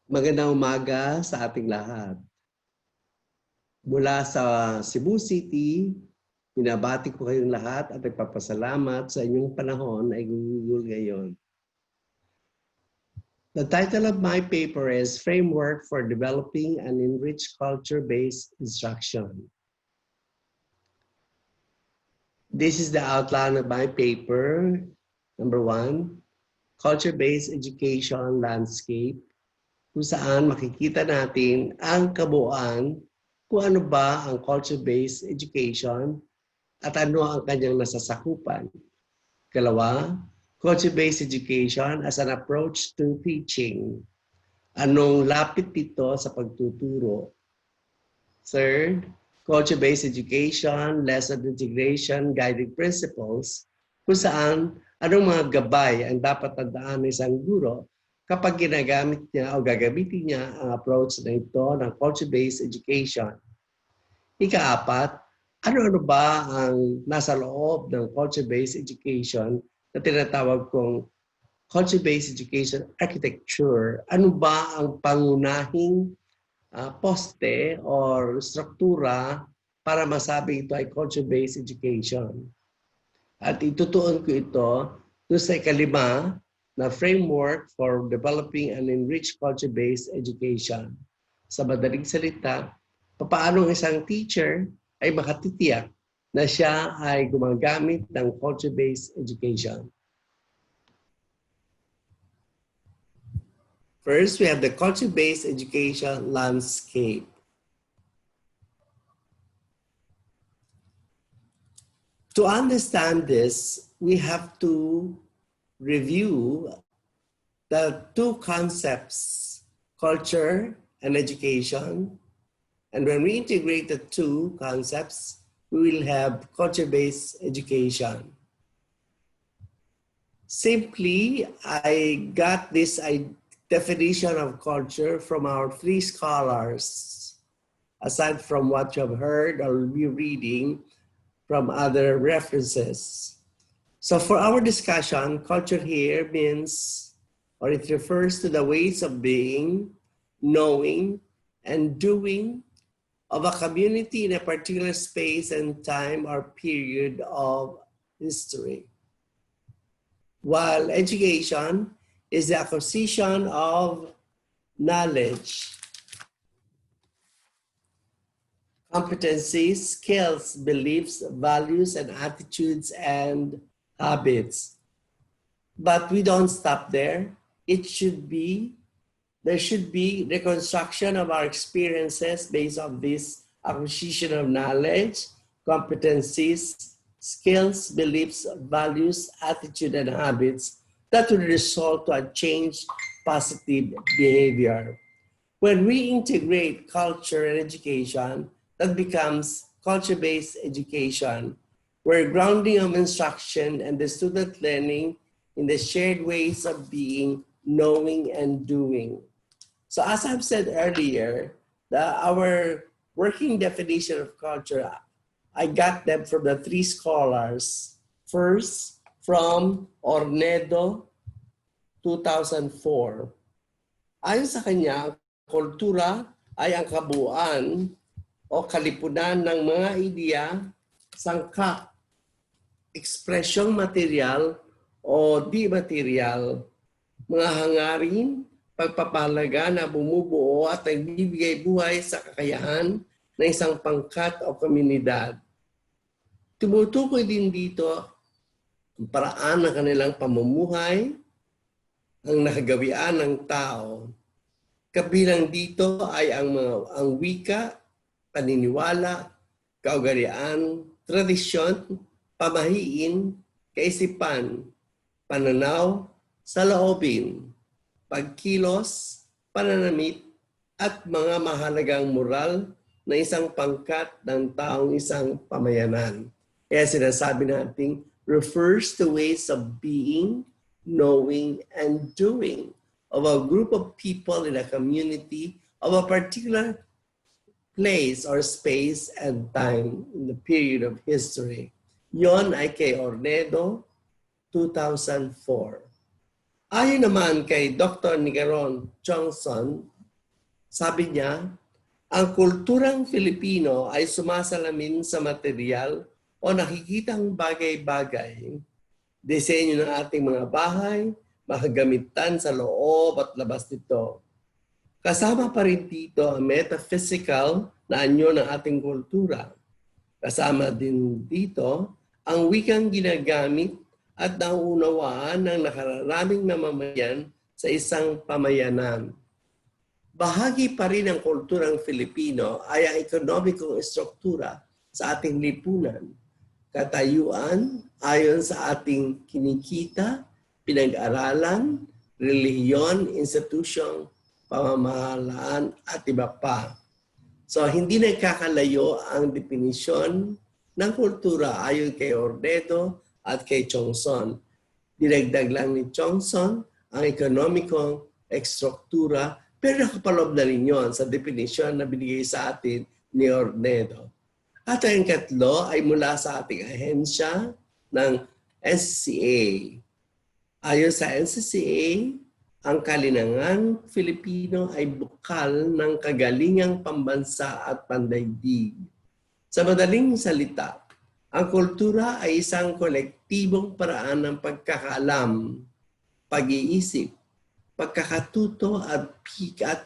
Magandang umaga sa ating lahat. Mula sa Cebu City, binabati ko kayong lahat at nagpapasalamat sa inyong panahon ay gugugol ngayon. The title of my paper is Framework for Developing an Enriched Culture-Based Instruction. This is the outline of my paper. Number 1, Culture-Based Education Landscape, kung saan makikita natin ang kabuuan kung ano ba ang culture-based education at ano ang kanyang nasasakupan. Kalawa, culture-based education as an approach to teaching. Anong lapit dito sa pagtuturo? Third, culture-based education, lesson integration, guiding principles, kung saan anong mga gabay ang dapat tandaan ng isang guro kapag ginagamit niya o gagamitin niya ang approach na ito ng culture-based education. Ika-4, ano-ano ba ang nasa loob ng culture-based education na tinatawag kong culture-based education architecture? Ano ba ang pangunahing poste or struktura para masabi ito ay culture-based education? At itutuon ko ito doon sa ikalima na framework for developing an enriched culture-based education. Sa madaling salita, paano isang teacher ay makatitiyak na siya ay gumagamit ng culture-based education. First, we have the culture-based education landscape. To understand this, we have to review the two concepts, culture and education. And when we integrate the two concepts, we will have culture-based education. Simply, I got this definition of culture from our three scholars, aside from what you have heard or will be reading from other references. So for our discussion, culture here means, or it refers to the ways of being, knowing, and doing of a community in a particular space and time or period of history. While education is the acquisition of knowledge, competencies, skills, beliefs, values, and attitudes, and habits. But we don't stop there. There should be reconstruction of our experiences based on this acquisition of knowledge, competencies, skills, beliefs, values, attitude, and habits that will result to a changed positive behavior. When we integrate culture and education, that becomes culture-based education, where grounding of instruction and the student learning in the shared ways of being, knowing, and doing. So as I've said earlier, our working definition of culture, I got them from the three scholars. First, from Ornedo, 2004. Ayon sa kanya, kultura ay ang kabuuan o kalipunan ng mga ideya, sangkap, ekspresyong material o di material, mga hangarin, pagpapahalaga na bumubuo at nagbibigay buhay sa kakayahan ng isang pangkat o komunidad. Tumutukoy din dito ang paraan ng kanilang pamumuhay, ang nakagawian ng tao. Kabilang dito ay ang wika, paniniwala, kaugalian, tradisyon, pamahiin, kaisipan, pananaw, saloobin, pagkilos, pananamit, at mga mahalagang moral na isang pangkat ng taong isang pamayanan. Kaya sinasabi natin, refers to ways of being, knowing, and doing of a group of people in a community of a particular place or space and time in the period of history. Yon ay kay Ornedo, 2004. Ayon naman kay Dr. Nicaron Johnson, Sabi niya, ang kulturang Filipino ay sumasalamin sa material o nakikitang bagay-bagay, disenyo ng ating mga bahay, makagamitan sa loob at labas nito. Kasama pa rin dito ang metaphysical na anyo ng ating kultura. Kasama din dito ang wikang ginagamit at nauunawaan ng nakararaming mamamayan sa isang pamayanan. Bahagi pa rin ng kulturang Filipino ay ang ekonomikong estruktura sa ating lipunan. Katayuan ayon sa ating kinikita, pinag-aralan, relihiyon, institusyong, pamamahalaan at iba pa. So hindi nagkakalayo ang definisyon ng kultura ayon kay Ornedo at kay Chongson. Dinagdag lang ni Chongson ang ekonomikong estruktura, pero nakapalob na rin yun sa definisyon na binigay sa atin ni Ornedo. At ang ikatlo ay mula sa ating ahensya ng NCCA. Ayon sa NCCA, ang kalinangan Filipino ay bukal ng kagalingang pambansa at pandaigdig. Sa madaling salita, ang kultura ay isang kolektibong paraan ng pagkakaalam, pag-iisip, pagkakatuto at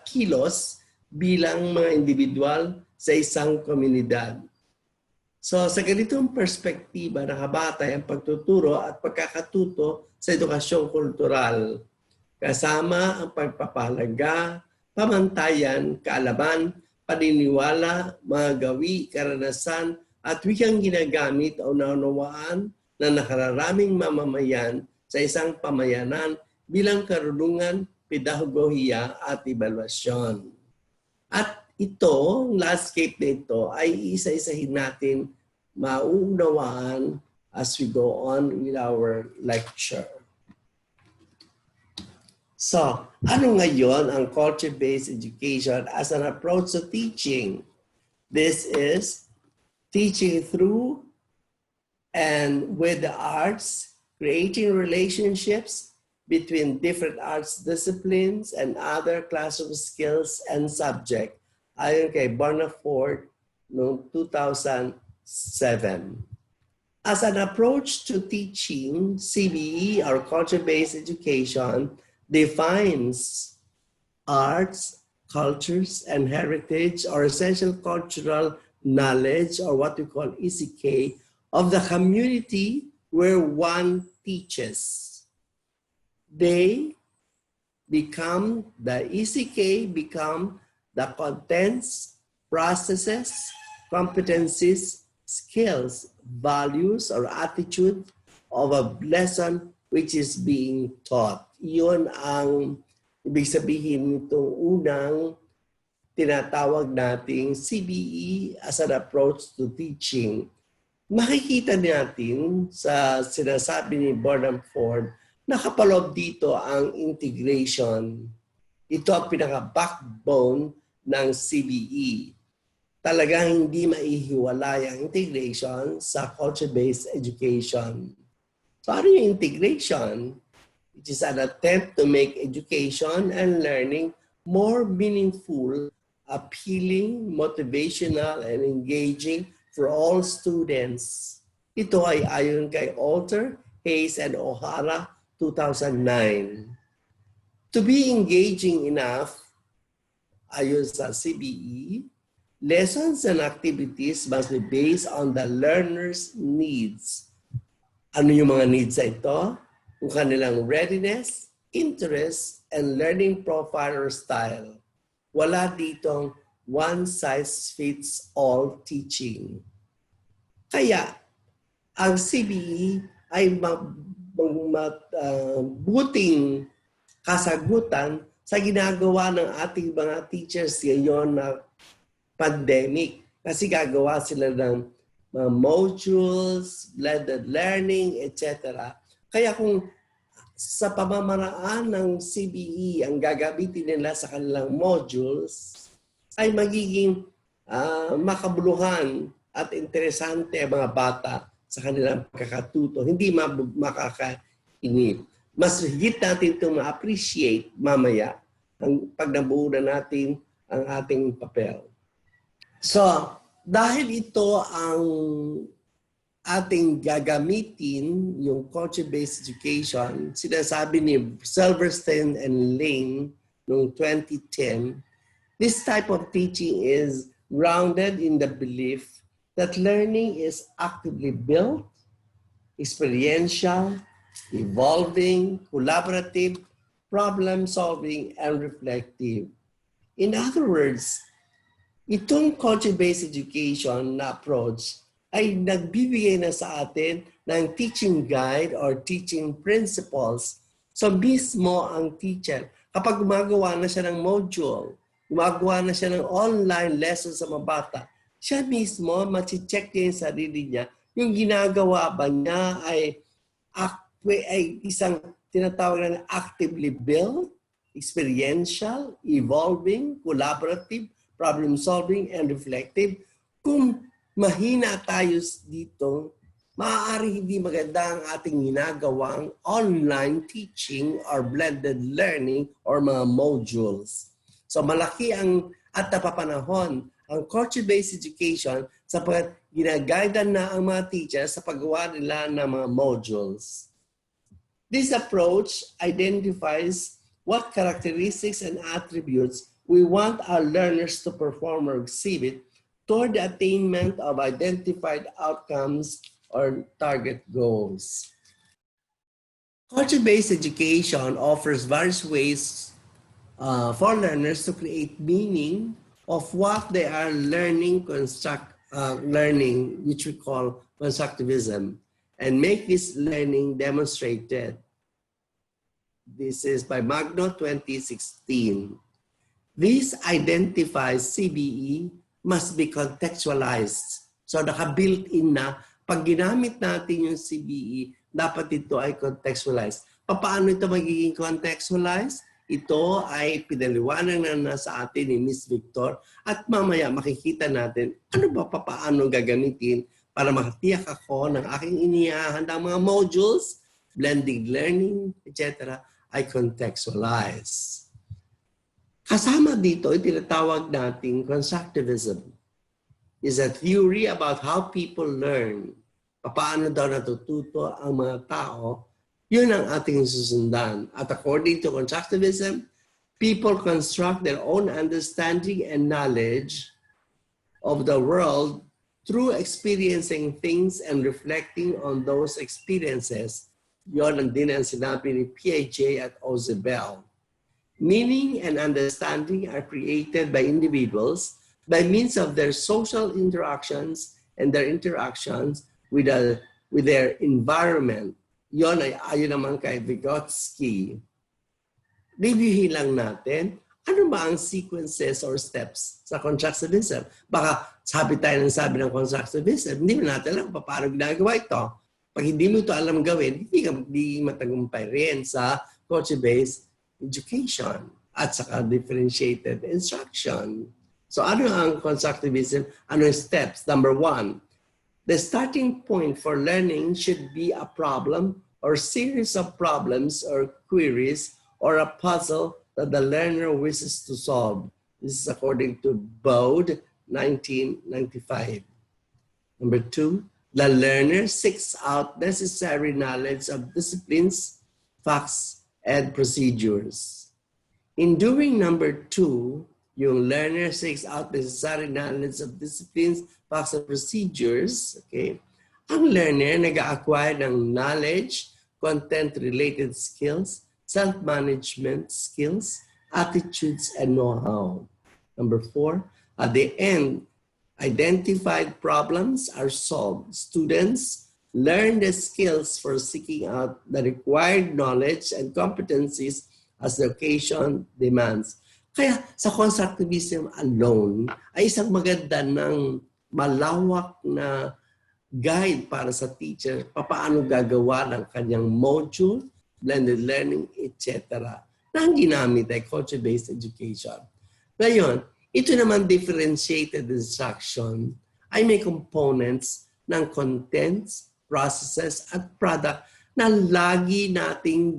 kilos bilang mga individual sa isang komunidad. So sa ganitong perspektiba, nakabatay ang pagtuturo at pagkakatuto sa edukasyong kultural. Kasama ang pagpapahalaga, pamantayan, kaalaman, paniniwala, mga gawi, karanasan, at wikang ginagamit o naunawaan na nakararaming mamamayan sa isang pamayanan bilang karunungan, pedagogiya at evaluasyon. At ito, landscape na ito, ay isa-isahin natin mauunawaan as we go on with our lecture. So, ano ngayon ang culture-based education as an approach to teaching? This is teaching through and with the arts, creating relationships between different arts disciplines and other classroom skills and subject. Ayon kay Barnaford noong 2007. As an approach to teaching, CBE, or culture-based education, defines arts, cultures, and heritage, or essential cultural knowledge, or what we call ECK, of the community where one teaches. The ECK become the contents, processes, competencies, skills, values, or attitude of a lesson which is being taught. Iyon ang ibig sabihin nitong unang tinatawag nating CBE as an approach to teaching. Makikita natin sa sinasabi ni Barnaford, nakapaloob dito ang integration. Ito ang pinaka-backbone ng CBE. Talagang hindi maihiwalay ang integration sa culture-based education. So ano yung integration? It is an attempt to make education and learning more meaningful, appealing, motivational, and engaging for all students. Ito ay ayon kay Alter, Hayes, and O'Hara, 2009. To be engaging enough, ayon sa CBE, lessons and activities must be based on the learner's needs. Ano yung mga needs na ito? Yung kanilang readiness, interest, and learning profile or style. Wala ditong one-size-fits-all teaching. Kaya, ang CBE ay buting kasagutan sa ginagawa ng ating mga teachers ngayon na pandemic. Kasi gagawa sila ng mga modules, blended learning, etc. Kaya kung sa pamamaraan ng CBE ang gagamitin nila sa kanilang modules, ay magiging makabuluhan at interesante ang mga bata sa kanilang pagkakatuto. Hindi makakainip. Mas higit natin itong ma-appreciate mamaya pag nabuo na natin ang ating papel. So, dahil ito ang ating gagamitin, yung culture-based education, sinasabi ni Silverstein and Lane noong 2010, this type of teaching is grounded in the belief that learning is actively built, experiential, evolving, collaborative, problem-solving, and reflective. In other words, itong culture-based education na approach ay nagbibigay na sa atin ng teaching guide or teaching principles. So mismo ang teacher, kapag gumagawa na siya ng module, gumagawa na siya ng online lesson sa mga bata, siya mismo, machi-check niya yung sarili niya, yung ginagawa ba niya ay isang tinatawag na actively built, experiential, evolving, collaborative, problem-solving, and reflective. Kung mahina tayo dito, maaari hindi maganda ang ating ginagawang online teaching or blended learning or mga modules. So malaki at napapanahon ang culture-based education sapagkat ginagaidan na ang mga teachers sa paggawa nila ng mga modules. This approach identifies what characteristics and attributes we want our learners to perform or exhibit toward the attainment of identified outcomes or target goals. Culture-based education offers various ways for learners to create meaning of what they are learning, which we call constructivism, and make this learning demonstrated. This is by Magno 2016. This identifies CBE must be contextualized. So naka-built-in na, pag ginamit natin yung CBE, dapat ito ay contextualized. Paano ito magiging contextualized? Ito ay pinaliwanag na sa atin ni Ms. Victor at mamaya makikita natin ano ba paano gagamitin para makatiyak ako ng aking inihahandang mga modules, blended learning, etc. ay contextualize. Kasama dito, tinatawag nating constructivism is a theory about how people learn. Paano daw natututo ang mga tao, yun ang ating susundan. At according to constructivism, people construct their own understanding and knowledge of the world through experiencing things and reflecting on those experiences. Yun ang din ang sinabi ni Piaget at Ozebel. Meaning and understanding are created by individuals by means of their social interactions and their interactions with their environment. Yon ay ayon naman kay Vygotsky. Reviewin lang natin, ano ba ang sequences or steps sa constructivism? Baka sabi ng constructivism, hindi mo natin alam paano ginagawa ito. Pag hindi mo ito alam gawin, hindi matagumpay rin sa culture-based education at saka differentiated instruction. So ano ang constructivism? Ano yung steps? Number 1, the starting point for learning should be a problem or series of problems or queries or a puzzle that the learner wishes to solve. This is according to Bode, 1995. Number 2, the learner seeks out necessary knowledge of disciplines, facts, and procedures. In doing number 2, yung learner seeks out necessary knowledge of disciplines, facts, and procedures, okay? Ang learner nag-acquire ng knowledge, content-related skills, self-management skills, attitudes, and know-how. Number 4, at the end, identified problems are solved. Students learn the skills for seeking out the required knowledge and competencies as the occasion demands. Kaya sa constructivism alone ay isang maganda ng malawak na guide para sa teacher paano gagawa ng kanyang module, blended learning, etc. na ang ginamit ay culture-based education. Ngayon, ito naman differentiated instruction ay may components ng contents, processes, at product na lagi nating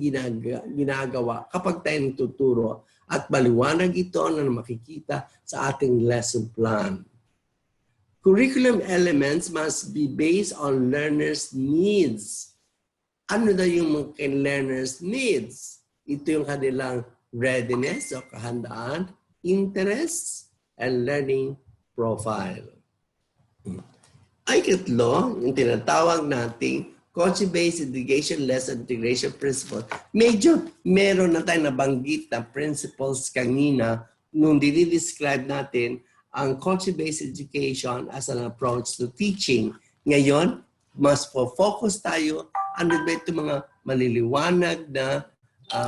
ginagawa kapag tayo nagtuturo. at maliwanag ito na makikita sa ating lesson plan. Curriculum elements must be based on learners' needs. Ano na yung mga learners' needs? Ito yung kanilang readiness o kahandaan, interests, and learning profile. Ay katlo, yung tinatawag nating concept-based education lesson integration principle. Medyo meron na tayong nabanggit na principles kanina nung dinidescribe natin ang concept-based education as an approach to teaching. Ngayon, mas focus tayo ano ba itong mga maliliwanag na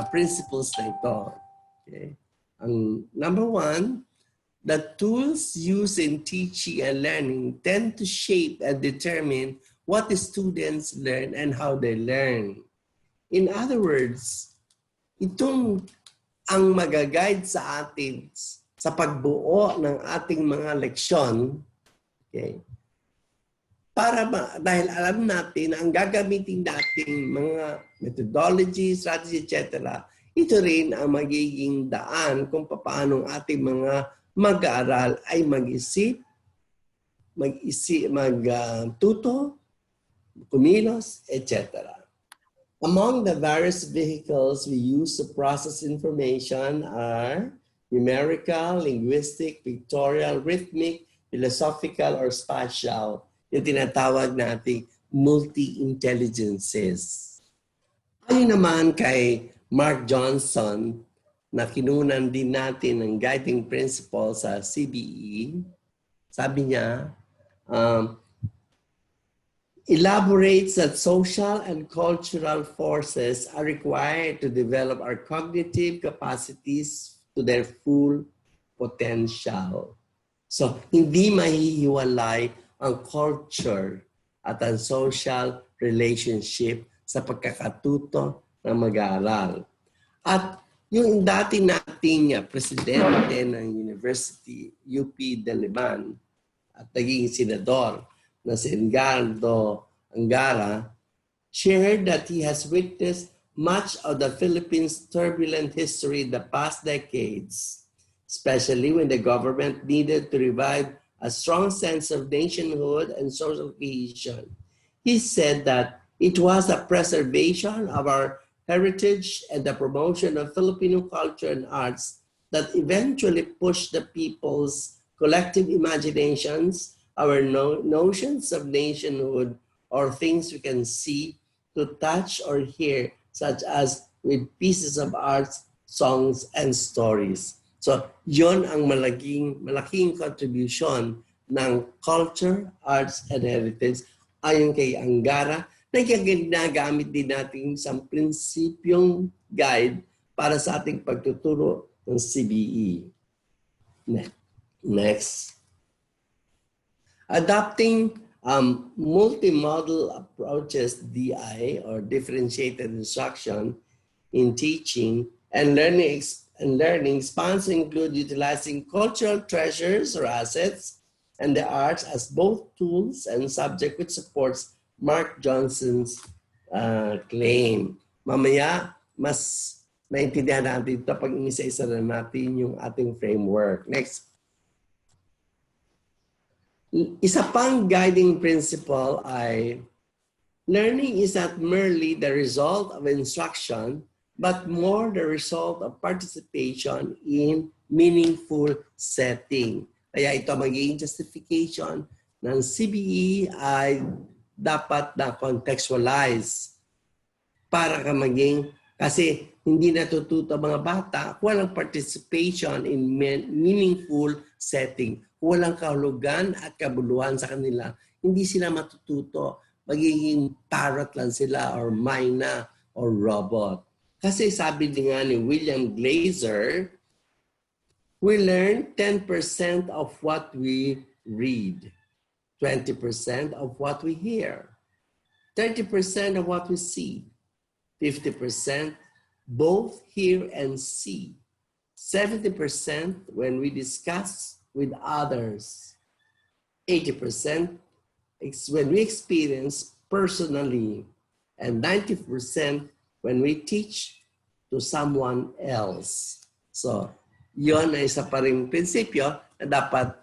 principles na ito. Okay. Ang number one, the tools used in teaching and learning tend to shape and determine what the students learn and how they learn. In other words, itong ang magaguide sa atin sa pagbuo ng ating mga leksyon, okay? Dahil alam natin na ang gagamitin nating mga methodology, strategy, etc., ito rin ang magiging daan kung paano ating mga mag-aaral ay mag-isip, magtuto, kumilos, etc. Among the various vehicles we use to process information are numerical, linguistic, pictorial, rhythmic, philosophical, or spatial. Yung tinatawag nating multi-intelligences. Ayon naman kay Mark Johnson, na kinunan din natin ng guiding principle sa CBE, sabi niya, elaborates that social and cultural forces are required to develop our cognitive capacities to their full potential. So, hindi mahihiwalay ang culture at ang social relationship sa pagkakatuto ng mag-aaral. At yung dati nating presidente ng University UP Diliman at naging senador na si Edgardo Angara, shared that he has witnessed much of the Philippines' turbulent history in the past decades, especially when the government needed to revive a strong sense of nationhood and social cohesion. He said that it was the preservation of our heritage and the promotion of Filipino culture and arts that eventually pushed the people's collective imaginations, our notions of nationhood, or things we can see, to touch or hear, such as with pieces of arts, songs, and stories. So, yon ang malaking contribution ng culture, arts, and heritage ayon kay Angara na ginagamit din natin sa prinsipyong guide para sa ating pagtuturo ng CBE. Next. Adopting multimodal approaches, DI, or differentiated instruction in teaching and learning spans include utilizing cultural treasures or assets and the arts as both tools and subject, which supports Mark Johnson's claim. Mamaya, mas maintindihan natin ito pag isa-isa na natin yung ating framework. Next. Isa pang guiding principle ay learning is not merely the result of instruction, but more the result of participation in meaningful setting. Kaya ito magiging justification ng CBE ay dapat na contextualize para ka maging, kasi hindi natututo mga bata, walang participation in meaningful setting. Walang kahulugan at kabuluhan sa kanila. Hindi sila matututo. Magiging parrot lang sila or mina or robot. Kasi sabi din nga ni William Glaser, we learn 10% of what we read, 20% of what we hear, 30% of what we see, 50% both hear and see, 70% when we discuss with others, 80% when we experience personally, and 90% when we teach to someone else. So, yon ay isa pa rin prinsipyo na dapat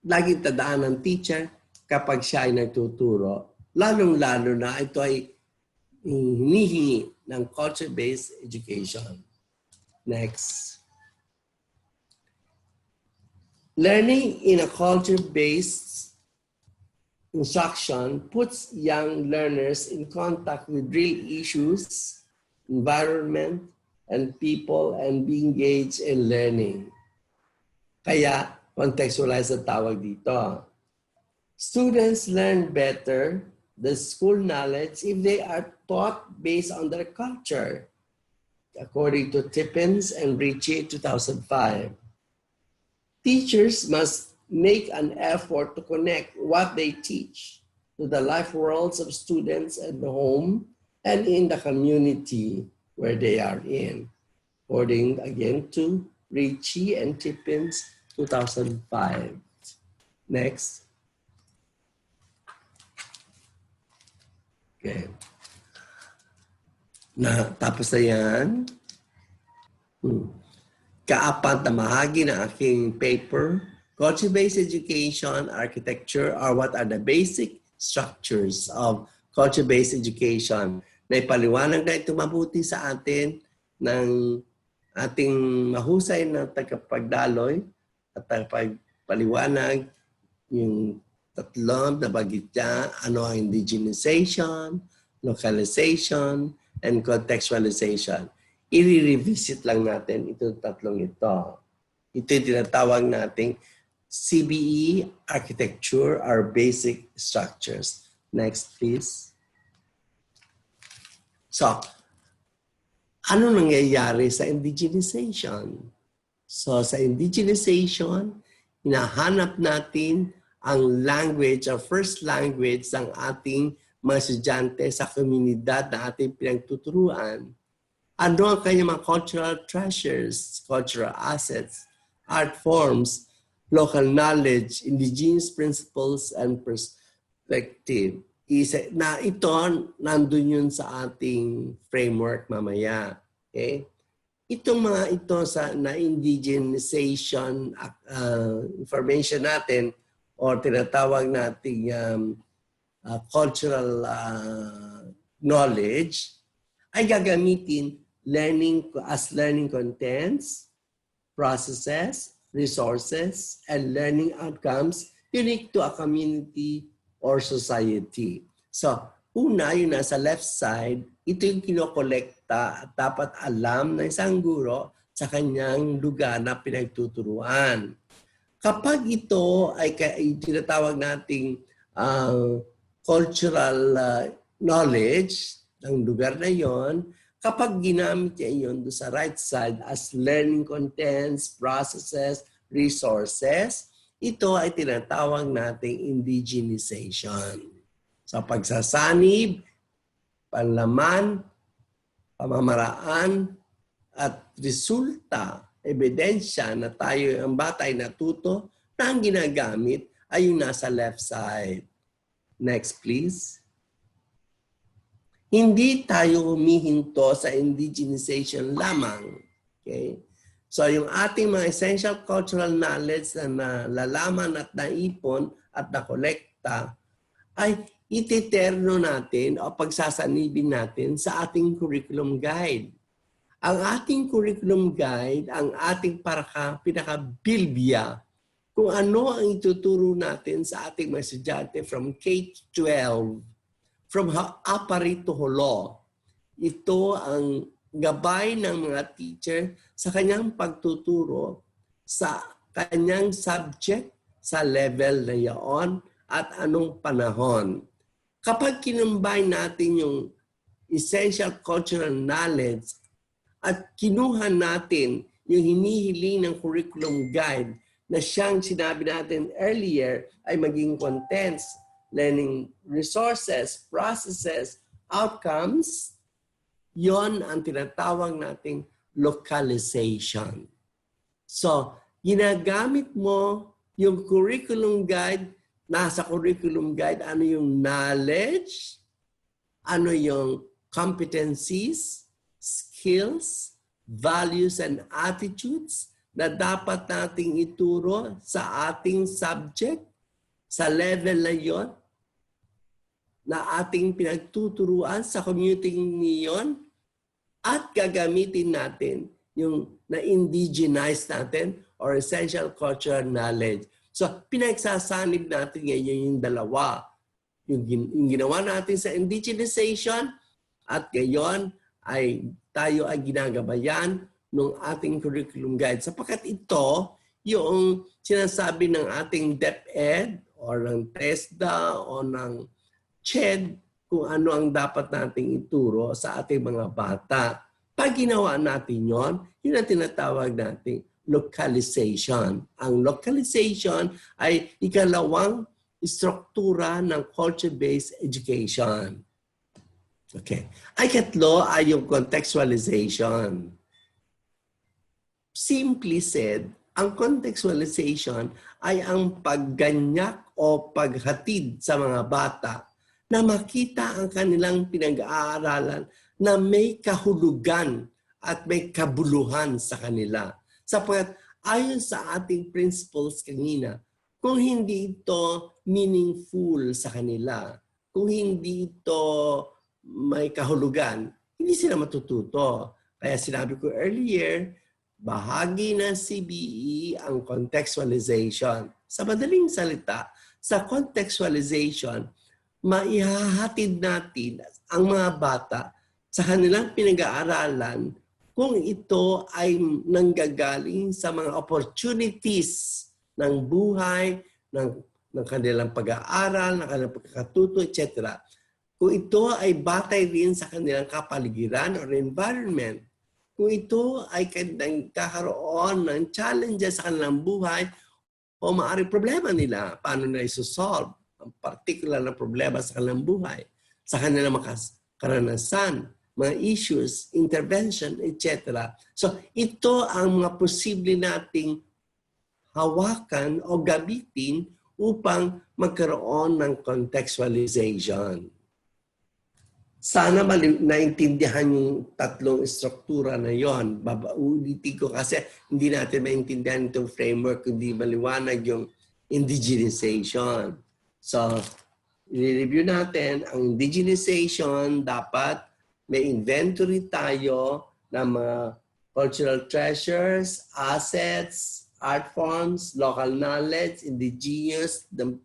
laging tandaan ng teacher kapag siya ay nagtuturo. Lalong-lalo na ito ay hinihingi ng culture-based education. Next. Learning in a culture-based instruction puts young learners in contact with real issues, environment, and people, and be engaged in learning. Kaya, contextualize ang tawag dito. Students learn better the school knowledge if they are taught based on their culture, according to Tippins and Enriched 2005. Teachers must make an effort to connect what they teach to the life worlds of students at the home and in the community where they are in, according again to Ricci and Tippins 2005. Next. Okay. Tapos na yan. Kaapat na bahagi ng aking paper, culture-based education, architecture, are what are the basic structures of culture-based education. Naipaliwanag na ito mabuti sa atin ng ating mahusay na tagapagdaloy at tagapagpaliwanag yung tatlo na bagit niya, ano ang indigenization, localization, and contextualization. I-revisit lang natin itong tatlong ito. Ito yung tinatawag nating CBE, architecture, or basic structures. Next, please. So, ano nangyayari sa indigenization? So, sa indigenization, hinahanap natin ang language, or first language ng ating mga estudyante sa komunidad na ating pinagtuturuan. Ano ang kanyang mga cultural treasures, cultural assets, art forms, local knowledge, indigenous principles, and perspective. Na ito, nandun yun sa ating framework mamaya. Okay? Itong mga ito na indigenization information natin or tinatawag nating cultural knowledge ay gagamitin as learning contents, processes, resources, and learning outcomes unique to a community or society. So, una, yung nasa left side, ito yung kinokolekta at dapat alam ng isang guro sa kanyang lugar na pinagtuturuan. Kapag ito ay tinatawag nating cultural knowledge ng lugar na yon, kapag ginamit niya yon sa right side as learning contents, processes, resources, ito ay tinatawag nating indigenization. So pagsasanib, panlaman, pamamaraan, at resulta, ebidensya na tayo, ang bata ay natuto, na ang ginagamit ay yung nasa left side. Next, please. Hindi tayo humihinto sa indigenization lamang. Okay? So yung ating mga essential cultural knowledge na nalalaman at naipon at nakolekta ay ititerno natin o pagsasanibin natin sa ating curriculum guide. Ang ating curriculum guide, ang ating pinaka-bilbya kung ano ang ituturo natin sa ating mga estudyante from K-12, from Apari to Holo. Ito ang gabay ng mga teacher sa kanyang pagtuturo sa kanyang subject sa level na yaon at anong panahon. Kapag kinumbine natin yung essential cultural knowledge at kinuha natin yung hinihiling ng curriculum guide na siyang sinabi natin earlier ay maging contents, learning resources, processes, outcomes, yon ang tinatawag nating localization. So, ginagamit mo yung curriculum guide, nasa curriculum guide, ano yung knowledge, ano yung competencies, skills, values and attitudes na dapat nating ituro sa ating subject sa level na yon na ating pinagtuturuan sa community niyon at gagamitin natin yung na-indigenize natin or essential cultural knowledge. So, pinagsasanib natin ngayon yung dalawa. Yung ginawa natin sa indigenization at ngayon ay tayo ay ginagabayan ng ating curriculum guide. Sapagkat ito, yung sinasabi ng ating DepEd or ng TESDA o ng CHED kung ano ang dapat nating ituro sa ating mga bata. Pag ginawa natin yon, yun ang tinatawag nating localization. Ang localization ay ikalawang struktura ng culture-based education. Okay. Ay katlo ay yung contextualization. Simply said, ang contextualization ay ang pagganyak o paghatid sa mga bata na makita ang kanilang pinag-aaralan na may kahulugan at may kabuluhan sa kanila. Sapagkat ayon sa ating principles kanina, kung hindi ito meaningful sa kanila, kung hindi ito may kahulugan, hindi sila matututo. Kaya sinabi ko earlier, bahagi ng CBE ang contextualization. Sa madaling salita, sa contextualization, maihahatid natin ang mga bata sa kanilang pinag-aaralan kung ito ay nanggagaling sa mga opportunities ng buhay, ng kanilang pag-aaral, ng kanilang pagkakatuto, etc. Kung ito ay batay rin sa kanilang kapaligiran or environment, kung ito ay kakaroon ng challenges sa kanilang buhay o maaaring problema nila, paano na isosolve ang particular na problema sa kanilang buhay, sa kanilang karanasan, mga issues, intervention, etc. So ito ang mga posible nating hawakan o gamitin upang magkaroon ng contextualization. Sana naintindihan yung tatlong struktura na yon. Babaulitin ko kasi hindi natin maintindihan itong framework kundi maliwanag yung indigenization. So, i-review natin ang indigenization. Dapat may inventory tayo ng mga cultural treasures, assets, art forms, local knowledge, indigenous, the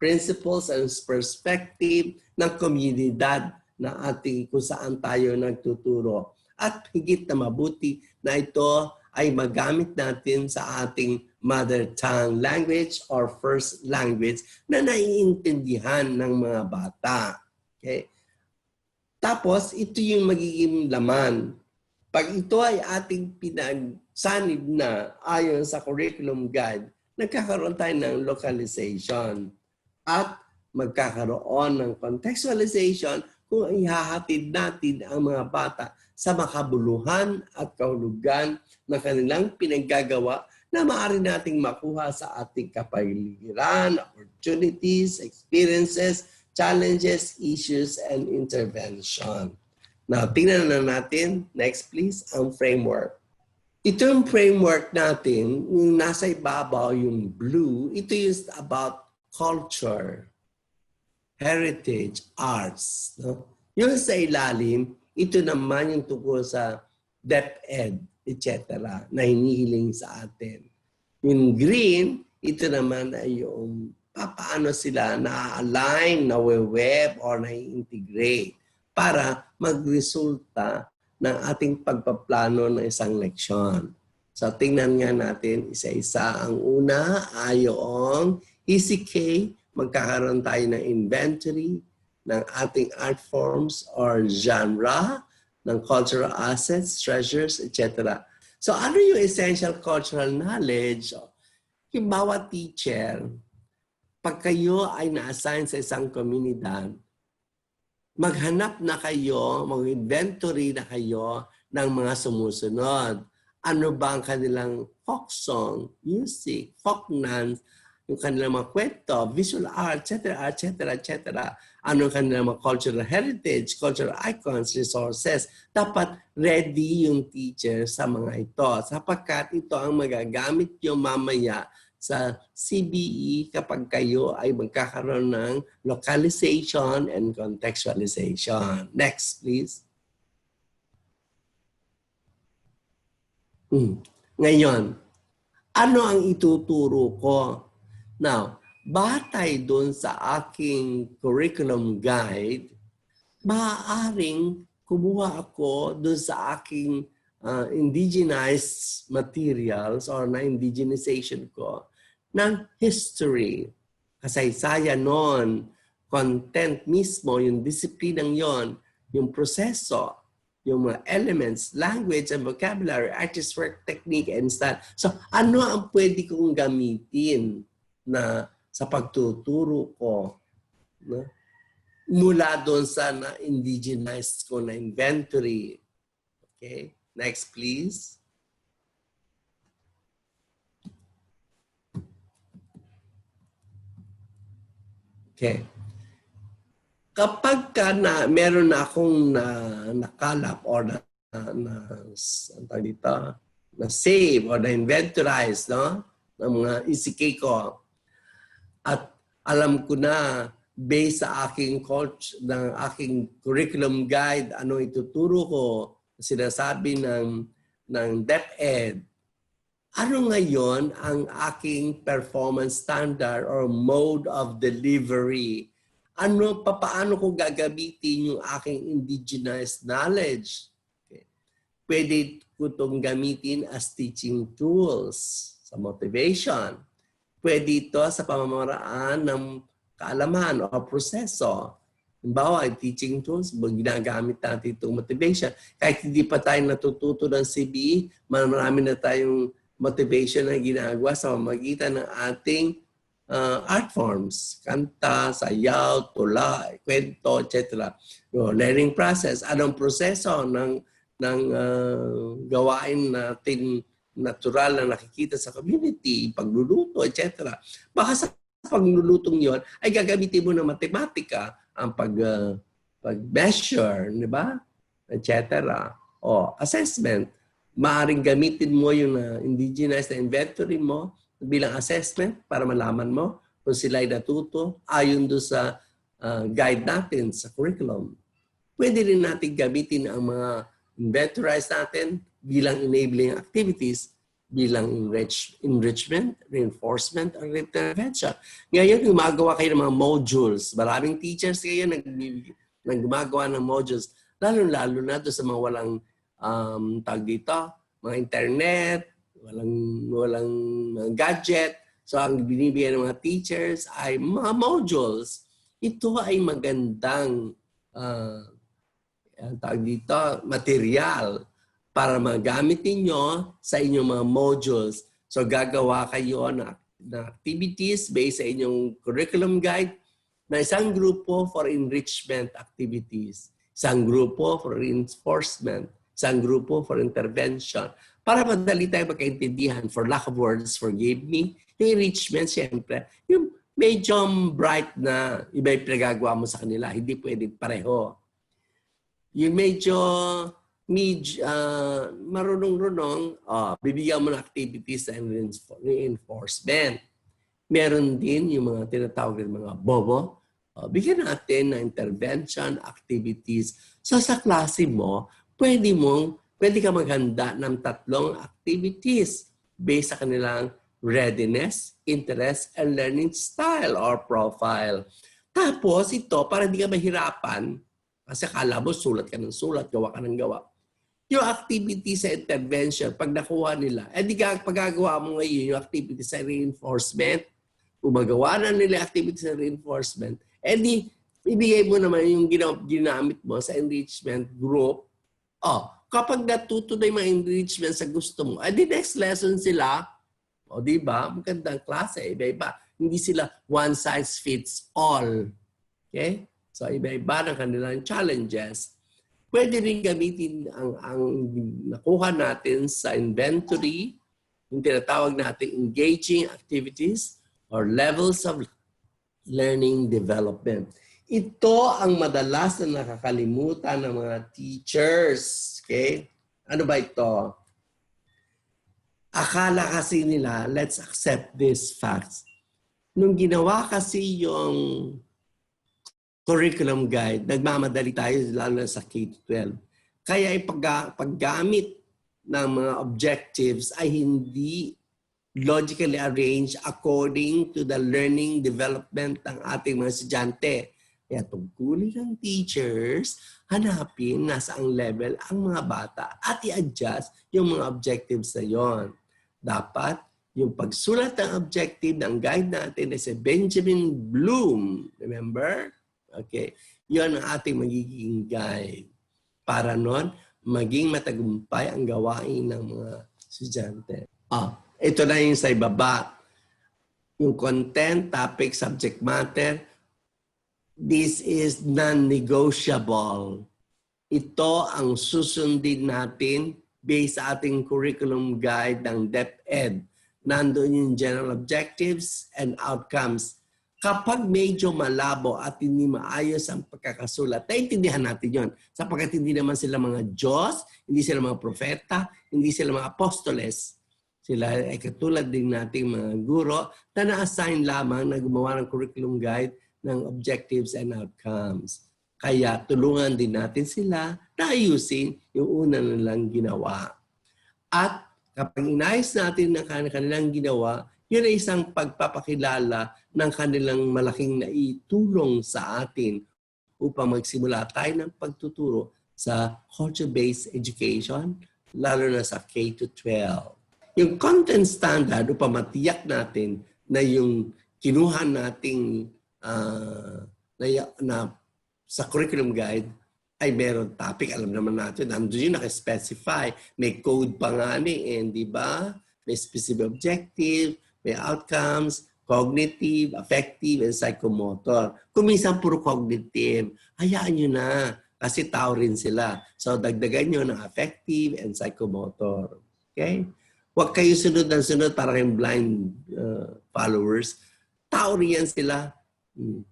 principles and perspective ng komunidad na ating kung saan tayo nagtuturo. At higit na mabuti na ito ay magamit natin sa ating mother tongue language or first language na naiintindihan ng mga bata. Okay? Tapos, ito yung magiging laman. Pag ito ay ating pinagsanib na ayon sa curriculum guide, nagkakaroon tayo ng localization at magkakaroon ng contextualization kung ihahatid natin ang mga bata sa makabuluhan at kahulugan ng kanilang pinaggagawa na maaari nating makuha sa ating kapaligiran, opportunities, experiences, challenges, issues, and intervention. Now, tingnan na natin, next please, ang framework. Ito yung framework natin, yung nasa ibabaw, yung blue, ito is about culture, heritage, arts. No? Yung sa ilalim, ito naman yung tungkol sa DepEd, etc. na hinihiling sa atin. Yung green, ito naman ay yung paano sila na-align, na-web, or na-integrate para magresulta ng ating pagpaplano ng isang leksyon. So tingnan nga natin isa-isa. Ang una ay yung ECK, magkakaroon tayo ng inventory ng ating art forms or genre, ng cultural assets, treasures, etc. So ano yung essential cultural knowledge? Yung bawat teacher, pag kayo ay na-assign sa isang komunidad, maghanap na kayo, mag-inventory na kayo ng mga sumusunod. Ano ba ang kanilang folk song, music, folk dance, yung kanilang mga kwento, visual art, etc., etc., etc. Ano ang kanilang mga cultural heritage, cultural icons, resources. Dapat ready yung teacher sa mga ito sapagkat ito ang magagamit nyo mamaya sa CBE kapag kayo ay magkakaroon ng localization and contextualization. Next, please. Ngayon, ano ang ituturo ko? Now, batay doon sa aking curriculum guide, maaaring kumuha ako doon sa aking indigenized materials or na indigenization ko ng history, kasaysayan noon, content mismo, yung disiplinang yon, yung proseso, yung mga elements, language and vocabulary, artist work, technique, and style. So, ano ang pwede kong gamitin na sa pagtuturo ko? No? Mula doon sa na-indigenized ko na inventory. Okay? Next, please. Okay. Kapag meron na akong nakalap or na save or na-inventorize, no? Ng mga ECK ko, at alam ko na based sa aking coach, ng aking curriculum guide, ano ituturo ko, sinasabi ng DepEd, ano ngayon ang aking performance standard or mode of delivery? Paano ko gagamitin yung aking indigenized knowledge? Okay. Pwede ko itong gamitin as teaching tools sa motivation. Pwede ito sa pamamaraan ng kaalaman o proseso. Halimbawa, teaching tools, ginagamit natin itong motivation. Kahit hindi pa tayo natututo ng CBE, marami na tayong motivation na ginagawa sa pamamagitan ng ating art forms, kanta, sayaw, tula, kwento, etc. Learning process, anong proseso ng gawain natin natural na nakikita sa community, pagluluto, etc. Baka sa paglulutong yon ay gagamitin mo ng matematika ang pag-measure, di ba? Etc. O assessment, maaaring gamitin mo yung indigenized na inventory mo bilang assessment para malaman mo kung sila ay natuto ayon doon sa guide natin sa curriculum. Pwede rin natin gamitin ang mga inventorized natin bilang enabling activities, bilang enrichment, reinforcement, or intervention. Ngayon, gumagawa kayo ng mga modules. Maraming teachers kayo gumagawa ng modules, lalo-lalo na doon sa mga walang tag dito, mga internet, walang mga gadget. So ang binibigyan ng mga teachers ay mga modules. Ito ay magandang tawag dito, material para magamit ninyo sa inyong mga modules. So gagawa kayo na activities based sa inyong curriculum guide na isang grupo for enrichment activities, isang grupo for reinforcement, isang grupo for intervention. Para madali tayo magkaintindihan, for lack of words, forgive me, yung enrichment, siyempre, yung medyo bright na iba yung pinagagawa mo sa kanila, hindi pwedeng pareho. Yung medyo marunong-runong, bibigyan mo ng activities and reinforcement. Meron din yung mga tinatawag ng mga bobo. Bigyan natin ng intervention activities. So sa klase mo, pwede ka maghanda ng 3 activities based sa kanilang readiness, interest, and learning style or profile. Tapos ito, para hindi ka mahirapan, kasi akala mo sulat ka ng sulat, gawa ka ng gawa. Yung activity sa intervention, pag nakuha nila, pagagawa mo ngayon yung activity sa reinforcement, kung magawa na nila activity sa reinforcement, ibigay mo naman yung ginamit mo sa enrichment group. Kapag natuto na yung mga enrichment sa gusto mo, next lesson sila, di ba? Magandang klase, iba-iba. Hindi sila one size fits all. Okay? So, iba-iba ng kanilang challenges. Pwede rin gamitin ang nakuha natin sa inventory, yung tinatawag natin engaging activities, or levels of learning development. Ito ang madalas na nakakalimutan ng mga teachers. Okay? Ano ba ito? Akala kasi nila, let's accept these facts. Nung ginawa kasi yung curriculum guide, nagmamadali tayo lalo na sa K-12. Kaya paggamit ng mga objectives ay hindi logically arranged according to the learning development ng ating mga estudyante. Kaya tungkulin ng teachers, hanapin nasa ang level ang mga bata at i-adjust yung mga objectives na yon. Dapat yung pagsulat ng objective ng guide natin ay si Benjamin Bloom. Remember? Okay. Yon ang ating magiging guide. Para nun, maging matagumpay ang gawain ng mga estudyante. Ito na yung sa ibaba. Yung content, topic, subject matter, this is non-negotiable. Ito ang susundin natin based sa ating curriculum guide ng DepEd. Nandun yung general objectives and outcomes. Kapag medyo malabo at hindi maayos ang pagkakasulat, naiintindihan natin yon. Sapagkat hindi naman sila mga Diyos, hindi sila mga propeta, hindi sila mga apostoles. Sila ay katulad din nating mga guro na na-assign lamang na gumawa ng curriculum guide ng objectives and outcomes. Kaya tulungan din natin sila na ayusin yung una nilang ginawa. At kapag inayos natin ang kanilang ginawa, yun ay isang pagpapakilala ng kanilang malaking naitulong sa atin upang magsimula tayo ng pagtuturo sa culture-based education, lalo na sa K-12. Yung content standard upang matiyak natin na yung kinuha nating na sa curriculum guide ay meron topic. Alam naman natin, nandun yung naka-specify. May code pa nga di ba? May specific objective, may outcomes, cognitive, affective, and psychomotor. Kung minsan puro cognitive, hayaan nyo na kasi tao rin sila. So dagdagan nyo ng affective and psychomotor. Okay? Huwag kayo sunod ng sunod para kayong blind followers. Tao rin yan sila.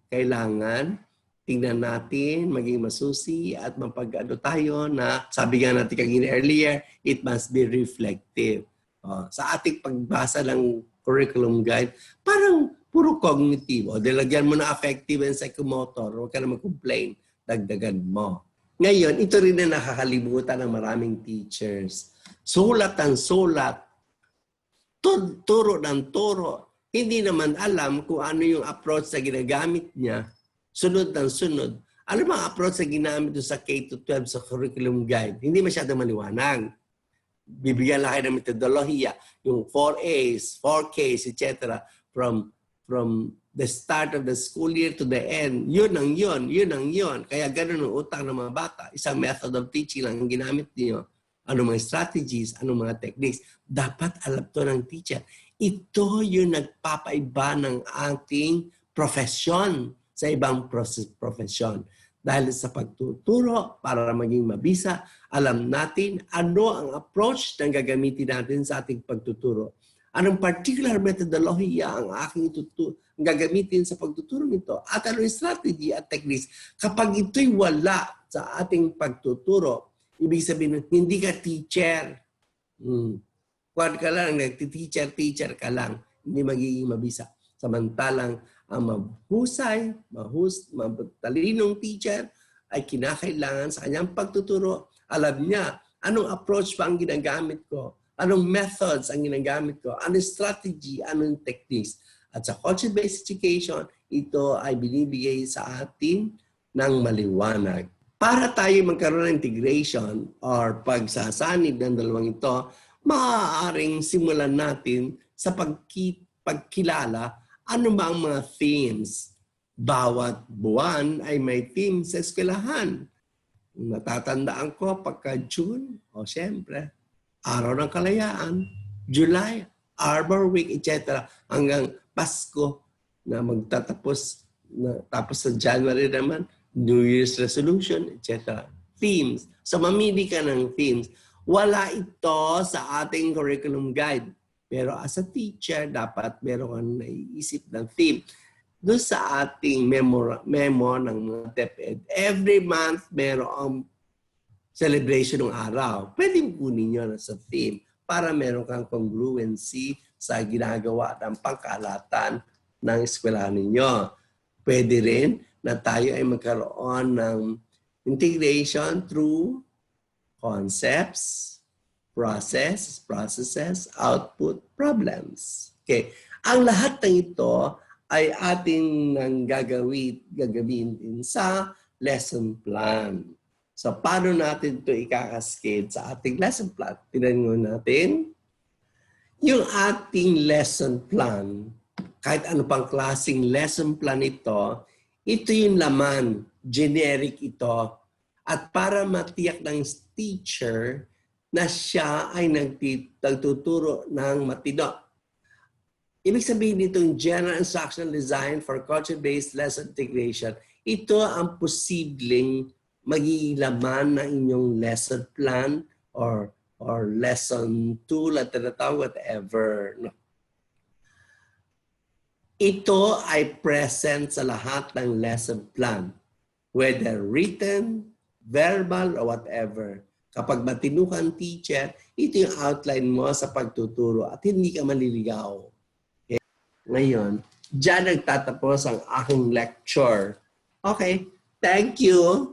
Kailangan tingnan natin, maging masusi at mapag-ano tayo na sabi nga natin kagina earlier, it must be reflective. Sa ating pagbasa ng curriculum guide, parang puro cognitive. Dilagyan mo na affective and psychomotor. Huwag ka na mag-complain. Dagdagan mo. Ngayon, ito rin na nakakalimutan ng maraming teachers. Sulat ang sulat. Turo ng turo. Hindi naman alam kung ano yung approach na ginagamit niya. Sunod ng sunod. Ano ba ang approach na ginamit sa K-12 sa curriculum guide? Hindi masyadong maliwanag. Bibigyan lang kayo ng metodolohiya, yung 4A's, 4K's, etc. From the start of the school year to the end. Yun ang yun. Kaya ganun ang utang ng mga bata. Isang method of teaching lang ang ginamit niyo. Ano mga strategies, ano mga techniques. Dapat alam to ng teacher. Ito yung nagpapaiba ng ating profesyon sa ibang profesyon. Dahil sa pagtuturo, para maging mabisa, alam natin ano ang approach na gagamitin natin sa ating pagtuturo. Anong particular methodology ang aking gagamitin sa pagtuturo nito? At anong strategy at techniques? Kapag ito'y wala sa ating pagtuturo, ibig sabihin, hindi ka teacher. Kuwan ka lang, nagti-teacher ka lang. Hindi magiging mabisa. Samantalang, ang mahusay, matalinong teacher ay kinakailangan sa kanyang pagtuturo. Alam niya, anong approach pa ang ginagamit ko? Anong methods ang ginagamit ko? Anong strategy? Anong techniques? At sa culture-based education, ito ay binibigay sa atin ng maliwanag. Para tayo magkaroon ng integration or pagsasanib ng dalawang ito, maaaring simulan natin sa pagkilala ano ba ang mga themes. Bawat buwan ay may theme sa eskwelahan. Natatandaan ko pagka June, siyempre, Araw ng Kalayaan, July, Arbor Week, etc. Hanggang Pasko na magtatapos. Tapos sa January naman, New Year's Resolution, etc. Themes. So mamili ka ng themes. Wala ito sa ating curriculum guide. Pero as a teacher, dapat meron kang naiisip ng theme. Doon sa ating memo ng mga DepEd, every month merong celebration ng araw. Pwede kunin nyo sa theme para meron kang congruency sa ginagawa ng pangkalahatan ng eskwelahan ninyo. Pwede rin na tayo ay magkaroon ng integration through concepts, processes, output, problems. Okay. Ang lahat ng ito ay ating gagawin din sa lesson plan. So, paano natin ito ikakaskade sa ating lesson plan? Tingnan natin. Yung ating lesson plan, kahit ano pang klaseng lesson plan ito yung laman, generic ito. At para matiyak ng teacher na siya ay nagtuturo ng matino. Ibig sabihin nitong General Instructional Design for Culture-Based Lesson Integration, ito ang posibleng magiging laman ng inyong lesson plan or lesson tool at tinatawag, whatever. No. Ito ay present sa lahat ng lesson plan, whether written, verbal, or whatever. Kapag matino kang teacher, ito yung outline mo sa pagtuturo at hindi ka maliligaw. Okay? Ngayon, diyan nagtatapos ang aking lecture. Okay, thank you.